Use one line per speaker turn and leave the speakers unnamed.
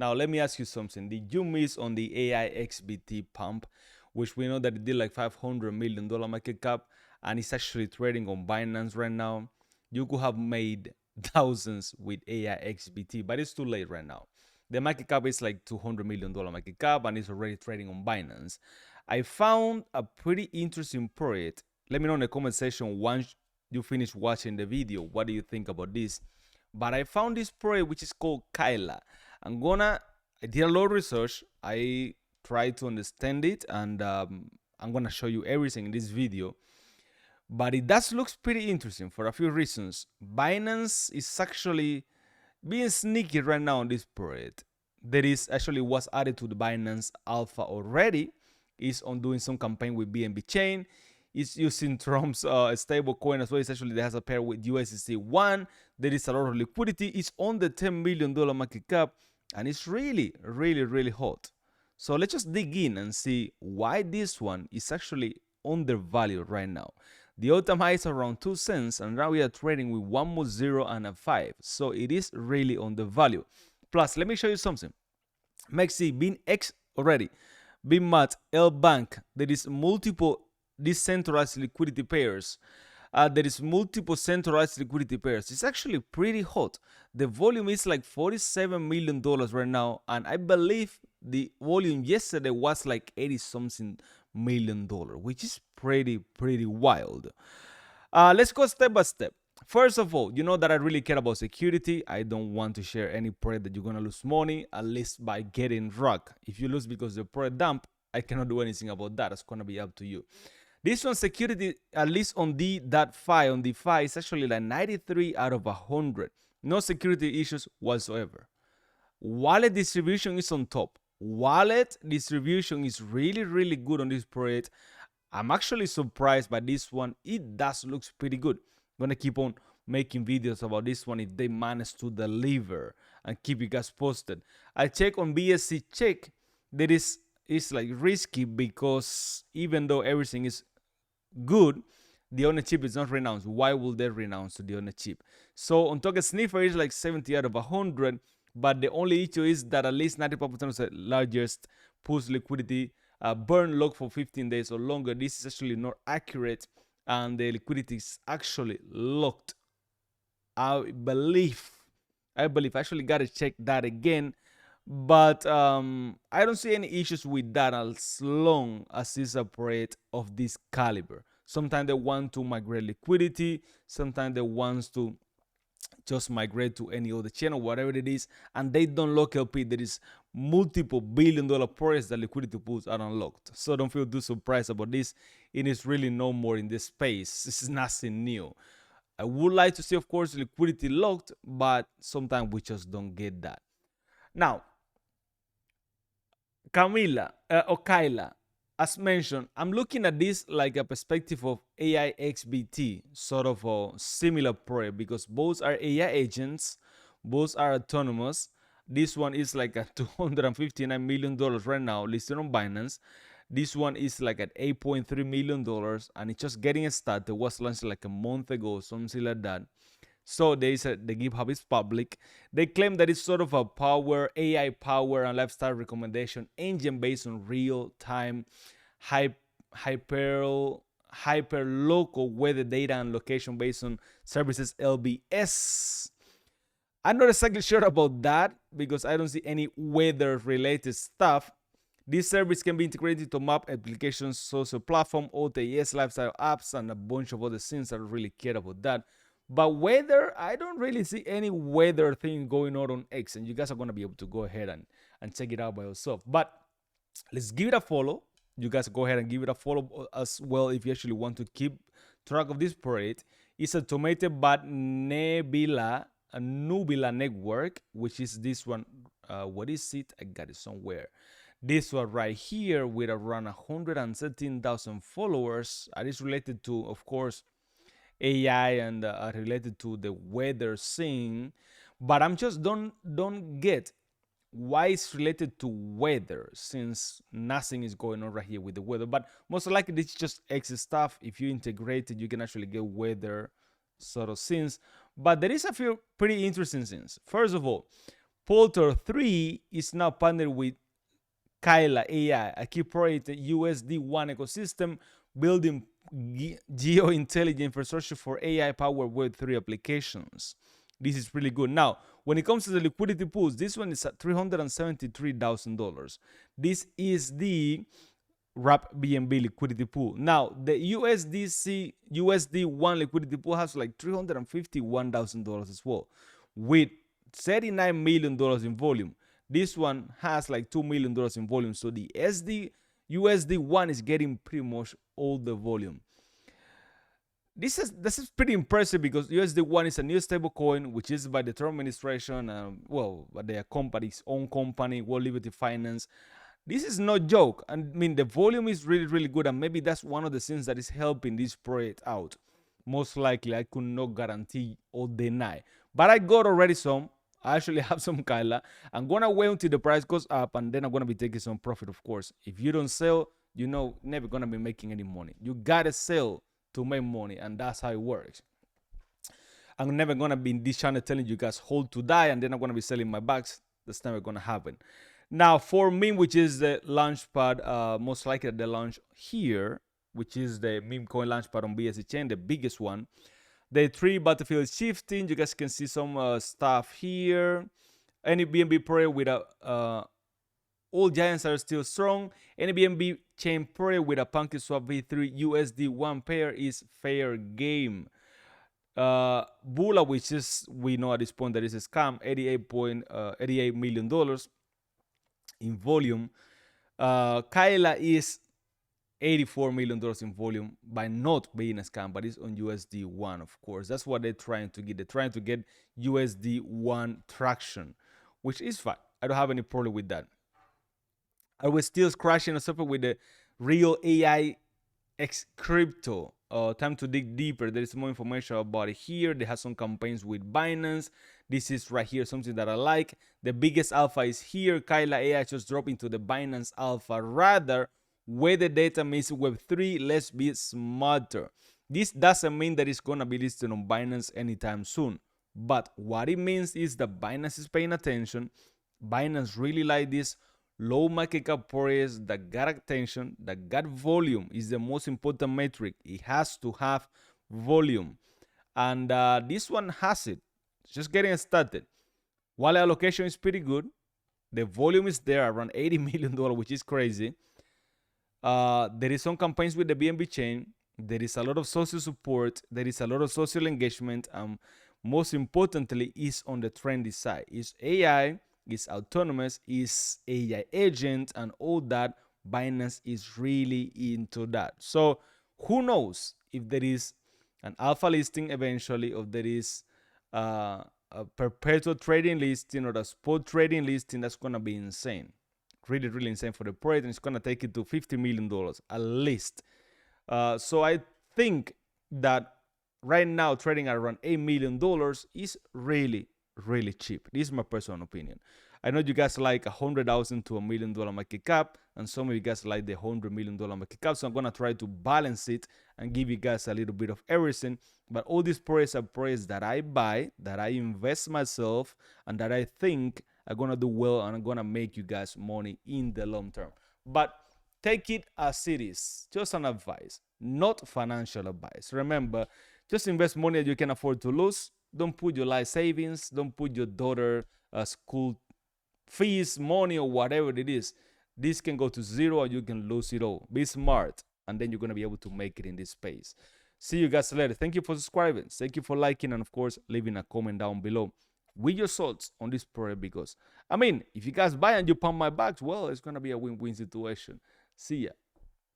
Now, let me ask you something. Did you miss on the AIXBT pump, which we know that it did like $500 million market cap, and it's actually trading on Binance right now? You could have made thousands with AIXBT, but it's too late right now. The market cap is like $200 million market cap, and it's already trading on Binance. I found a pretty interesting project. Let me know in the comment section once you finish watching the video, what do you think about this? But I found this project which is called Kyla. I did a lot of research. I tried to understand it, and I'm gonna show you everything in this video. But it does looks pretty interesting for a few reasons. Binance is actually being sneaky right now on this project. That is actually was added to the Binance Alpha already. Is on doing some campaign with BNB chain. It's using Trump's stable coin as well. It's actually that has a pair with USDC1. There is a lot of liquidity. It's on the $10 million market cap, and it's really, really, really hot. So let's just dig in and see why this one is actually undervalued right now. The all-time high is around 2 cents, and now we are trading with 1 more 0 and a 5. So it is really undervalued. Plus, let me show you something. Mexi, being X already. BMAT, L Bank, there is multiple decentralized liquidity pairs. There is multiple centralized liquidity pairs. It's actually pretty hot. The volume is like $47 million right now, and I believe the volume yesterday was like 80 something million dollar, which is pretty wild. Let's go step by step. First of all, you know that I really care about security. I don't want to share any project that you're gonna lose money, at least by getting rug. If you lose because the project dump, I cannot do anything about that. It's gonna be up to you. This one security, at least on D.FI, on DeFi, is actually like 93 out of 100. No security issues whatsoever. Wallet distribution is on top. Wallet distribution is really good on this project. I'm actually surprised by this one. It does looks pretty good. I'm gonna keep on making videos about this one if they manage to deliver and keep you guys posted. I check on BSC check. That is like risky because even though everything is good, the ownership is not renounced. Why will they renounce the ownership? So on token sniffer is like 70 out of 100, but the only issue is that at least 95% of the largest pools liquidity burn lock for 15 days or longer. This is actually not accurate, and the liquidity is actually locked. I believe I actually gotta check that again, but I don't see any issues with that as long as it's a project of this caliber. Sometimes they want to migrate liquidity, sometimes they want to just migrate to any other channel, whatever it is, and they don't lock LP. There is multiple billion-dollar projects that liquidity pools are unlocked. So don't feel too surprised about this. It is really no more in this space. This is nothing new. I would like to see, of course, liquidity locked, but sometimes we just don't get that. Now, Kyla, as mentioned, I'm looking at this like a perspective of AIXBT, sort of a similar project, because both are AI agents, both are autonomous. This one is like at $259 million right now, listed on Binance. This one is like at $8.3 million, and it's just getting started. It was launched like a month ago, something like that. So they said the GitHub is public. They claim that it's sort of a AI power and lifestyle recommendation engine based on real-time hyper local weather data and location based on services LBS. I'm not exactly sure about that because I don't see any weather related stuff. This service can be integrated to map applications, social platform, OTS, lifestyle apps, and a bunch of other things. I don't really care about that. But weather, I don't really see any weather thing going on X, and you guys are going to be able to go ahead and check it out by yourself. But let's give it a follow. You guys go ahead and give it a follow as well if you actually want to keep track of this project. It's automated by Nubila network, which is this one. What is it? I got it somewhere. This one right here with around 113,000 followers. It is related to, of course, AI and related to the weather scene, but I'm just don't get why it's related to weather, since nothing is going on right here with the weather. But most likely this is just X stuff. If you integrate it, you can actually get weather sort of scenes. But there is a few pretty interesting things. First of all, Polter 3 is now partnered with Kyla AI, a key project USD1 ecosystem building geo-intelligent infrastructure for AI-powered Web3 applications. This is really good. Now, when it comes to the liquidity pools, this one is at $373,000. This is the Wrap BNB liquidity pool. Now, the USD1 liquidity pool has like $351,000 as well, with $39 million in volume. This one has like $2 million in volume. So the USD1 is getting pretty much all the volume. This is pretty impressive because USD1 is a new stable coin, which is by the Trump administration, by their company's own company, World Liberty Finance. This is no joke. I mean, the volume is really, really good, and maybe that's one of the things that is helping this project out. Most likely, I could not guarantee or deny, but I got already some. I actually have some Kyla. I'm gonna wait until the price goes up, and then I'm gonna be taking some profit, of course. If you don't sell, you know, never gonna be making any money. You gotta sell to make money, and that's how it works. I'm never gonna be in this channel telling you guys hold to die, and then I'm gonna be selling my bags. That's never gonna happen. Now, for meme, which is the launchpad, most likely the launch here, which is the meme coin launchpad on BSC chain, the biggest one. The 3 battlefield shifting, you guys can see some stuff here. Any BNB project with a all giants are still strong. Any BNB chain project with a PancakeSwap V3 USD1 pair is fair game. Bula, which is, we know at this point that is a scam, $88 million in volume. Kyla is $84 million in volume by not being a scam, but it's on USD1, of course. That's what they're trying to get. They're trying to get USD1 traction, which is fine. I don't have any problem with that. I was still crashing or something with the real AI X crypto. Time to dig deeper. There is more information about it here. They have some campaigns with Binance. This is right here, something that I like. The biggest alpha is here. Kyla AI just dropped into the Binance alpha. Rather, where the data means Web3, let's be smarter. This doesn't mean that it's gonna be listed on Binance anytime soon. But what it means is that Binance is paying attention. Binance really like this low market cap projects that got attention, that got volume. Is the most important metric. It has to have volume. And this one has it. It's just getting started. Wallet allocation is pretty good. The volume is there around $80 million, which is crazy. There is some campaigns with the BNB chain. There is a lot of social support. There is a lot of social engagement. Most importantly, is on the trendy side. It's AI, it's autonomous, it's AI agent, and all that. Binance is really into that. So who knows if there is an alpha listing eventually, or there is a perpetual trading listing or a spot trading listing. That's gonna be insane. Really, really insane for the project, and it's gonna take it to $50 million at least. So I think that right now trading at around $8 million is really, really cheap. This is my personal opinion. I know you guys like $100,000 to $1 million market cap, and some of you guys like the $100 million market cap. So I'm gonna try to balance it and give you guys a little bit of everything. But all these projects are projects that I buy, that I invest myself, and that I think are gonna do well and are gonna make you guys money in the long term. But take it as it is, just an advice, not financial advice. Remember, just invest money that you can afford to lose. Don't put your life savings, don't put your daughter school fees, money, or whatever it is. This can go to zero, or you can lose it all. Be smart, and then you're gonna be able to make it in this space. See you guys later. Thank you for subscribing. Thank you for liking, and of course, leaving a comment down below with your thoughts on this project, because I mean, if you guys buy and you pump my bags, well, it's gonna be a win-win situation. See ya.